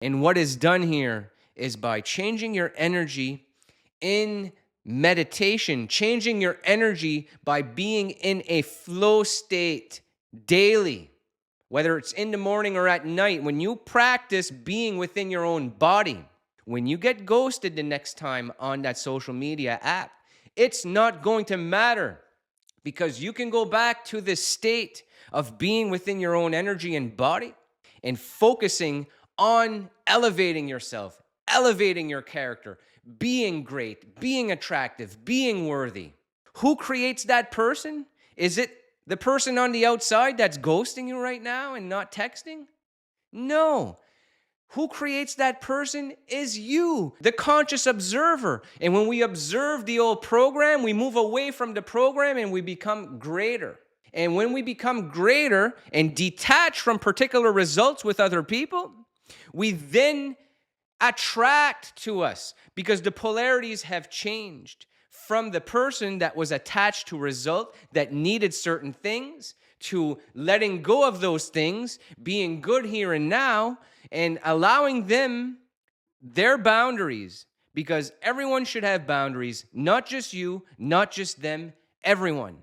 And what is done here is by changing your energy in meditation, changing your energy by being in a flow state daily, whether it's in the morning or at night. When you practice being within your own body, when you get ghosted the next time on that social media app, it's not going to matter, because you can go back to this state of being within your own energy and body and focusing on elevating yourself, elevating your character, being great, being attractive, being worthy. Who creates that person? Is it the person on the outside that's ghosting you right now and not texting? No. Who creates that person is you, the conscious observer. And when we observe the old program, we move away from the program and we become greater. And when we become greater and detach from particular results with other people, we then attract to us, because the polarities have changed from the person that was attached to a result that needed certain things to letting go of those things, being good here and now, and allowing them their boundaries, because everyone should have boundaries, not just you, not just them, everyone.